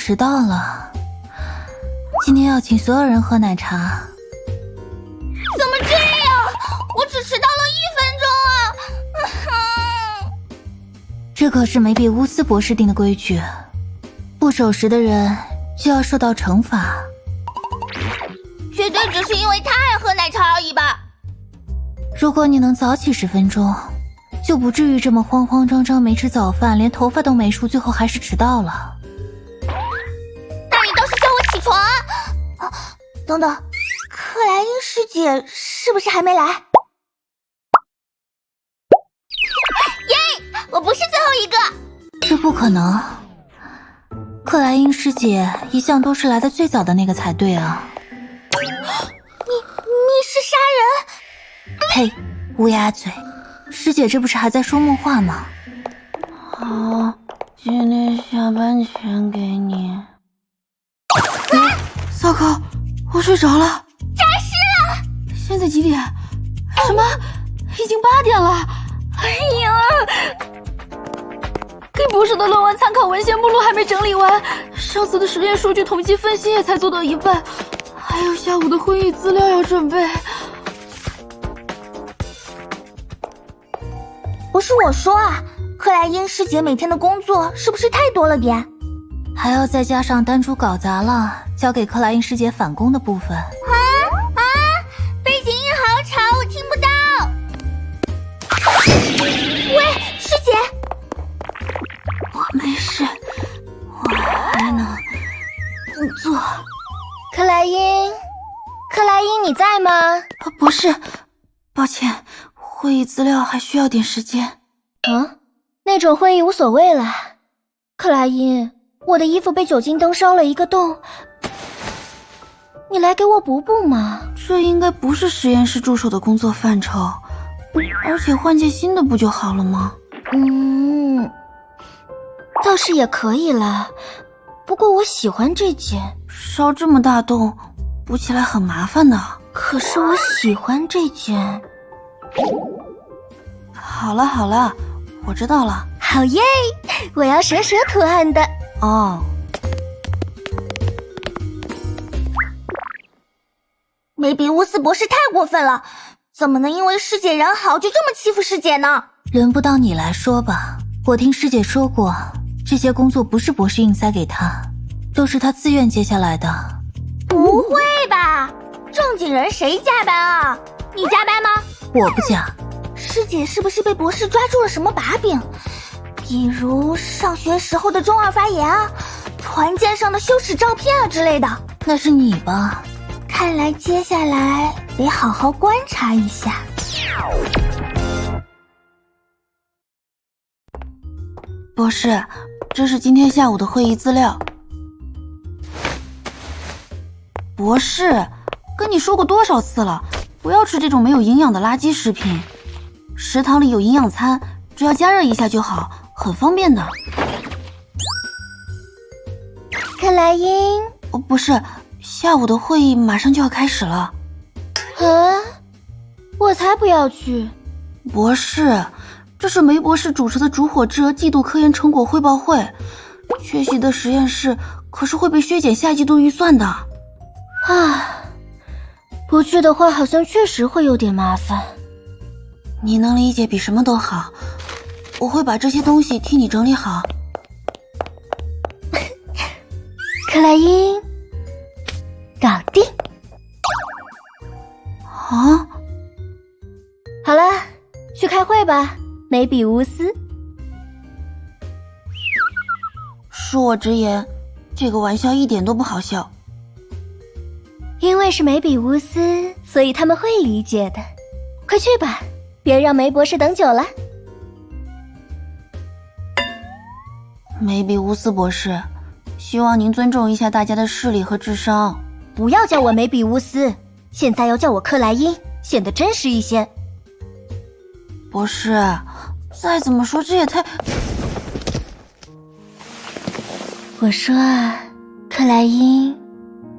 迟到了。今天要请所有人喝奶茶。怎么这样？我只迟到了1分钟啊！这可是梅比乌斯博士定的规矩，不守时的人就要受到惩罚。绝对只是因为他爱喝奶茶而已吧。如果你能早起10分钟，就不至于这么慌慌张张没吃早饭，连头发都没梳，最后还是迟到了。那你倒是叫我起床啊！等等，克莱因师姐是不是还没来？耶！我不是最后一个。这不可能，克莱因师姐一向都是来的最早的那个才对啊。你是杀人？呸，乌鸦嘴！师姐这不是还在说梦话吗？好，今天下班前给你。骚口，我睡着了。诈尸了！现在几点？什么？已经8点了。哎呀！给博士的论文参考文献目录还没整理完，上次的实验数据统计分析也才做到一半，还有下午的会议资料要准备。不是我说啊，克莱因师姐每天的工作是不是太多了点？还要再加上丹珠搞砸了交给克莱因师姐返工的部分。背景音好吵，我听不到。喂，师姐。我没事，我还能做。克莱因，你在吗？不是，抱歉，会议资料还需要点时间。那种会议无所谓了。克莱因，我的衣服被酒精灯烧了一个洞，你来给我补补嘛。这应该不是实验室助手的工作范畴，而且换件新的不就好了吗？倒是也可以了，不过我喜欢这件。烧这么大洞，补起来很麻烦的。可是我喜欢这件。好了，我知道了。好耶！我要蛇蛇图案的。哦。梅比乌斯博士太过分了，怎么能因为师姐人好就这么欺负师姐呢？轮不到你来说吧，我听师姐说过，这些工作不是博士硬塞给她，都是她自愿接下来的。不会吧？正经人谁加班啊？你加班吗？我不加。师姐是不是被博士抓住了什么把柄？比如上学时候的中二发言啊，团建上的羞耻照片啊之类的。那是你吧？看来接下来得好好观察一下。博士，这是今天下午的会议资料。博士，跟你说过多少次了，不要吃这种没有营养的垃圾食品。食堂里有营养餐，只要加热一下就好，很方便的。克莱因，不是，下午的会议马上就要开始了。我才不要去。博士，这是梅博士主持的烛火之鹅季度科研成果汇报会，缺席的实验室可是会被削减下季度预算的。不去的话好像确实会有点麻烦。你能理解比什么都好，我会把这些东西替你整理好。克莱因，搞定。好了，去开会吧，梅比乌斯。恕我直言，这个玩笑一点都不好笑。因为是梅比乌斯，所以他们会理解的。快去吧，别让梅博士等久了。梅比乌斯博士，希望您尊重一下大家的视力和智商。不要叫我梅比乌斯，现在要叫我克莱因，显得真实一些。博士，再怎么说这也太……我说啊，克莱因，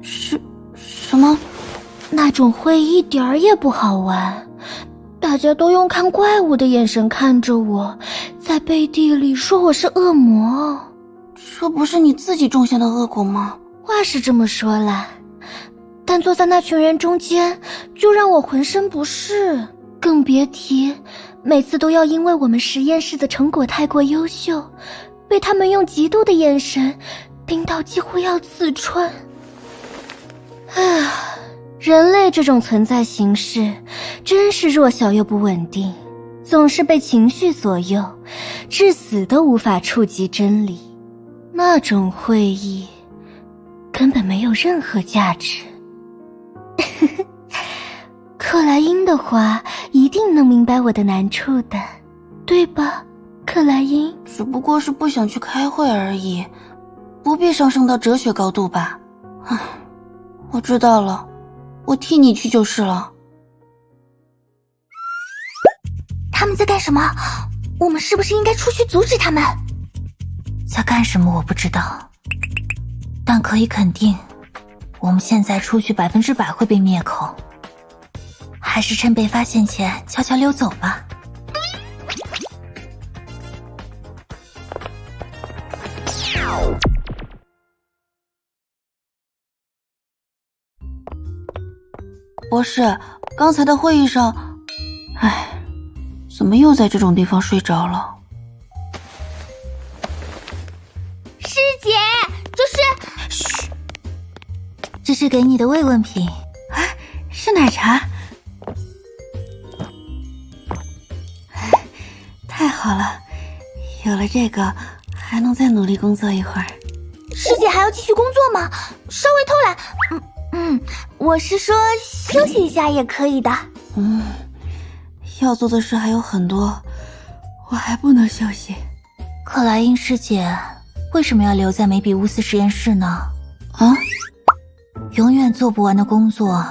什么？那种会一点儿也不好玩，大家都用看怪物的眼神看着我，在背地里说我是恶魔。这不是你自己种下的恶果吗？话是这么说啦，但坐在那群人中间，就让我浑身不适，更别提每次都要因为我们实验室的成果太过优秀，被他们用嫉妒的眼神盯到几乎要刺穿。人类这种存在形式真是弱小又不稳定，总是被情绪左右，至死都无法触及真理。那种会议根本没有任何价值。克莱因的话一定能明白我的难处的，对吧，克莱因？只不过是不想去开会而已，不必上升到哲学高度吧。唉，我知道了，我替你去就是了。他们在干什么？我们是不是应该出去阻止他们？在干什么我不知道，但可以肯定，我们现在出去100%会被灭口。还是趁被发现前悄悄溜走吧。博士，刚才的会议上，怎么又在这种地方睡着了？师姐，这是……嘘，这是给你的慰问品。是奶茶。太好了，有了这个，还能再努力工作一会儿。师姐还要继续工作吗？稍微偷懒……我是说休息一下也可以的。要做的事还有很多，我还不能休息。克莱因师姐为什么要留在梅比乌斯实验室呢？永远做不完的工作，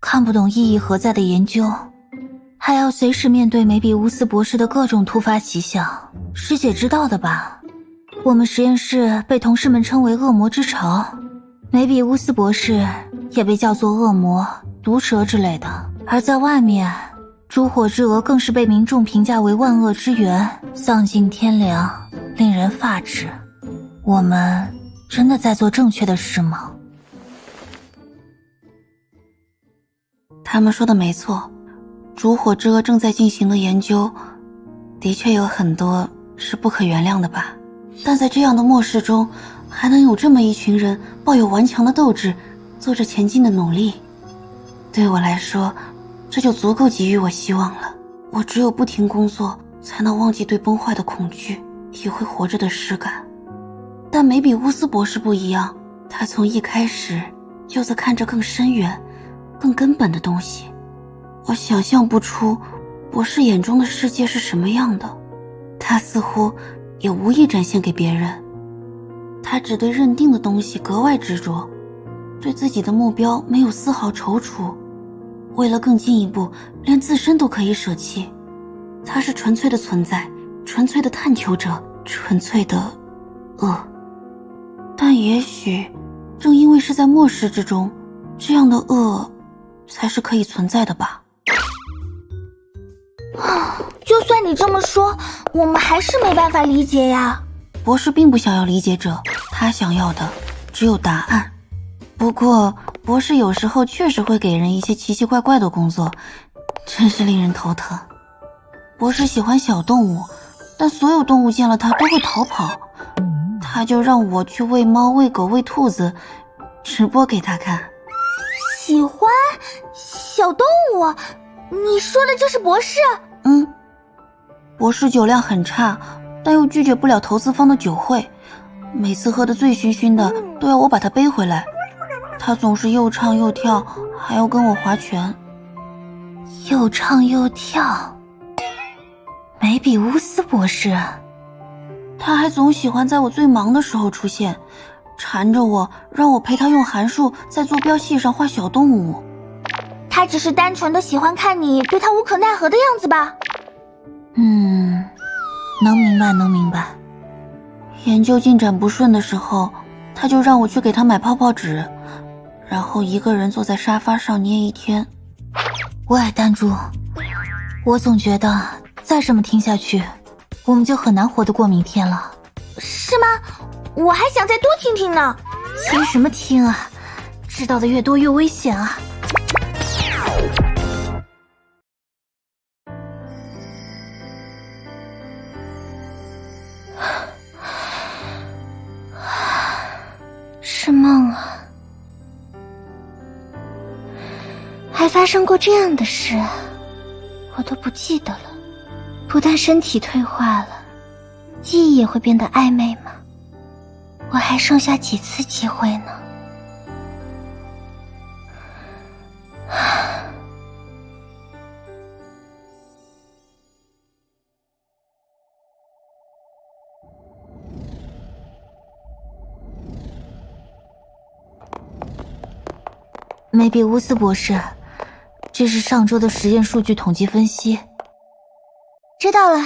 看不懂意义何在的研究，还要随时面对梅比乌斯博士的各种突发奇想。师姐知道的吧？我们实验室被同事们称为恶魔之巢，梅比乌斯博士也被叫做恶魔、毒蛇之类的。而在外面，烛火之蛾更是被民众评价为万恶之源，丧尽天良，令人发指。我们真的在做正确的事吗？他们说的没错，烛火之蛾正在进行的研究，的确有很多是不可原谅的吧。但在这样的末世中，还能有这么一群人抱有顽强的斗志，做着前进的努力，对我来说，这就足够给予我希望了。我只有不停工作，才能忘记对崩坏的恐惧，体会活着的实感。但梅比乌斯博士不一样，他从一开始就在看着更深远、更根本的东西。我想象不出博士眼中的世界是什么样的，他似乎也无意展现给别人。他只对认定的东西格外执着，对自己的目标没有丝毫踌躇，为了更进一步，连自身都可以舍弃。他是纯粹的存在，纯粹的探求者，纯粹的恶。但也许正因为是在末世之中，这样的恶才是可以存在的吧。就算你这么说，我们还是没办法理解呀。博士并不想要理解者，他想要的只有答案。不过博士有时候确实会给人一些奇奇怪怪的工作，真是令人头疼。博士喜欢小动物，但所有动物见了他都会逃跑，他就让我去喂猫、喂狗、喂兔子，直播给他看。喜欢小动物？你说的这是博士？博士酒量很差，但又拒绝不了投资方的酒会，每次喝得醉醺醺的，都要我把他背回来。他总是又唱又跳，还要跟我划拳。又唱又跳，梅比乌斯博士。他还总喜欢在我最忙的时候出现，缠着我，让我陪他用函数在坐标系上画小动物。他只是单纯的喜欢看你对他无可奈何的样子吧？能明白能明白。研究进展不顺的时候，他就让我去给他买泡泡纸，然后一个人坐在沙发上捏一天。喂，丹珠，我总觉得再这么听下去，我们就很难活得过明天了。是吗？我还想再多听听呢。听什么听啊？知道的越多越危险啊！是梦啊，还发生过这样的事啊，我都不记得了。不但身体退化了，记忆也会变得暧昧吗？我还剩下几次机会呢？梅比乌斯博士，这是上周的实验数据统计分析。知道了，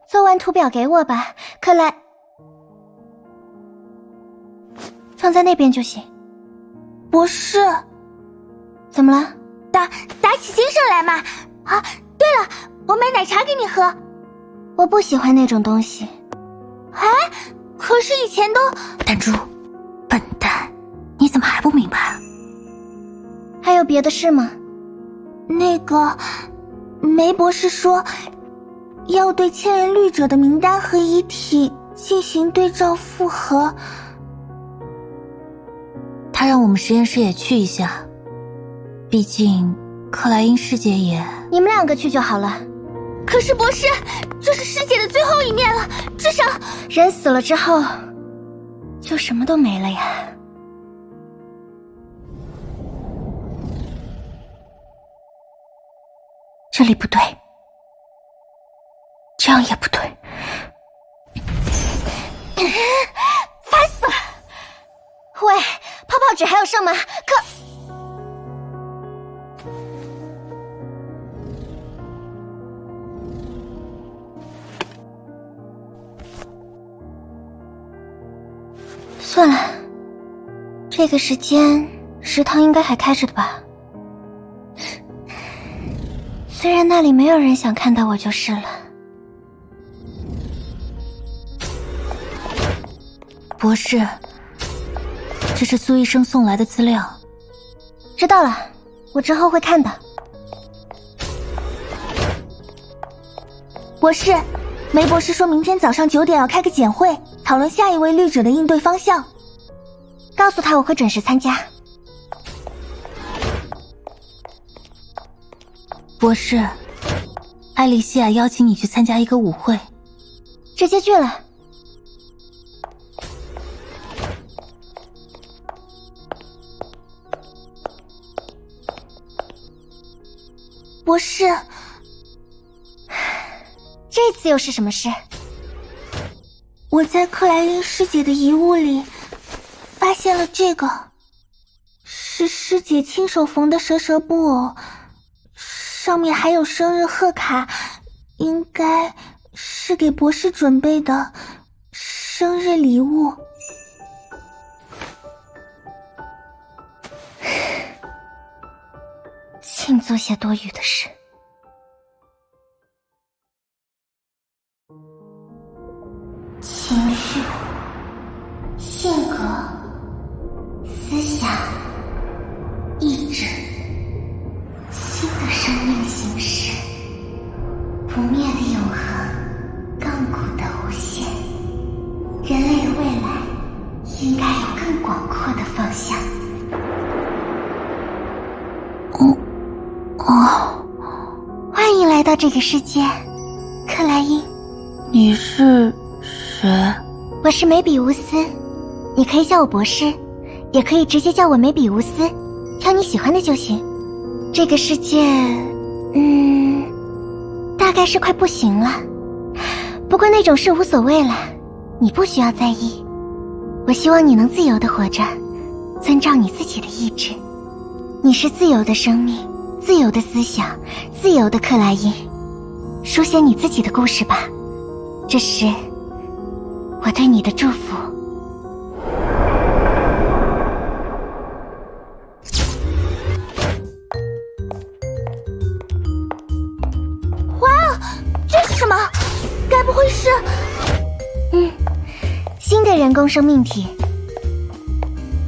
做完图表给我吧，克莱。放在那边就行。博士，怎么了？打起精神来嘛！啊，对了，我买奶茶给你喝。我不喜欢那种东西。哎，可是以前都……弹珠，笨蛋，你怎么还不明白？还有别的事吗？那个，梅博士说，要对千人律者的名单和遗体进行对照复核。他让我们实验室也去一下，毕竟克莱因师姐也……你们两个去就好了。可是博士，这是师姐的最后一面了，至少……人死了之后，就什么都没了呀。这里不对，这样也不对。烦死了！喂，泡泡纸还有剩吗？算了，这个时间食堂应该还开着的吧？虽然那里没有人想看到我就是了。博士，这是苏医生送来的资料。知道了，我之后会看的。博士，梅博士说明天早上9点要开个简会，讨论下一位律者的应对方向。告诉他我会准时参加。博士，艾莉西亚邀请你去参加一个舞会。直接去了。博士，这次又是什么事？我在克莱因师姐的遗物里发现了这个，是师姐亲手缝的蛇布偶，上面还有生日贺卡，应该是给博士准备的生日礼物。净做些多余的事。情绪、性格、思想、意志，新的生命形式，不灭的永恒，亘古的无限。人类的未来应该有更广阔的方向。欢迎来到这个世界，克莱因。你是谁？我是梅比乌斯，你可以叫我博士，也可以直接叫我梅比乌斯，挑你喜欢的就行。这个世界，大概是快不行了，不过那种事无所谓了，你不需要在意。我希望你能自由地活着，遵照你自己的意志。你是自由的生命，自由的思想，自由的克莱因。书写你自己的故事吧，这是我对你的祝福。哇，这是什么？该不会是……新的人工生命体。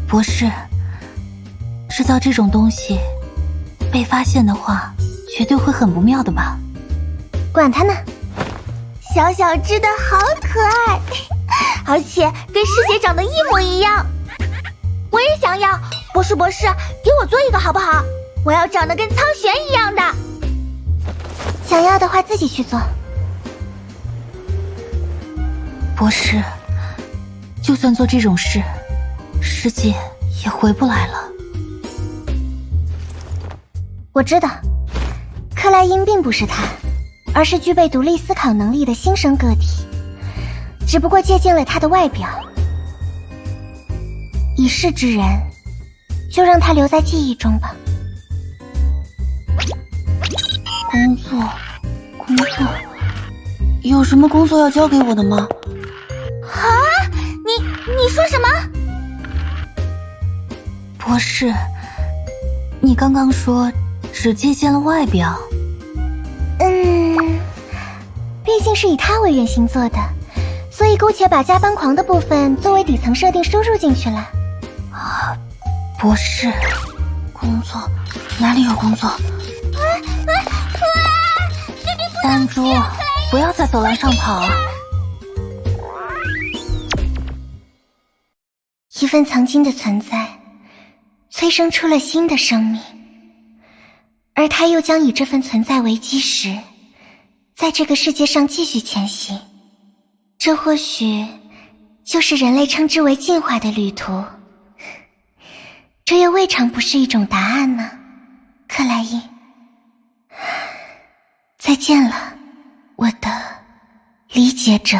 博士，制造这种东西，被发现的话，绝对会很不妙的吧？管他呢。小小只的好可爱，而且跟师姐长得一模一样。我也想要，博士，给我做一个好不好？我要长得跟苍玄一样的。想要的话自己去做。博士，就算做这种事，师姐也回不来了。我知道，克莱因并不是他，而是具备独立思考能力的新生个体，只不过借鉴了他的外表。已逝之人，就让他留在记忆中吧。工作，有什么工作要交给我的吗？啊！你说什么？博士，你刚刚说只借鉴了外表。毕竟是以他为原型做的，所以姑且把加班狂的部分作为底层设定输入进去了。博士，工作？哪里有工作？丹珠，不要在走廊上跑啊！一份曾经的存在，催生出了新的生命，而他又将以这份存在为基石，在这个世界上继续前行。这或许就是人类称之为进化的旅途，这又未尝不是一种答案呢，克莱因。再见了，我的理解者。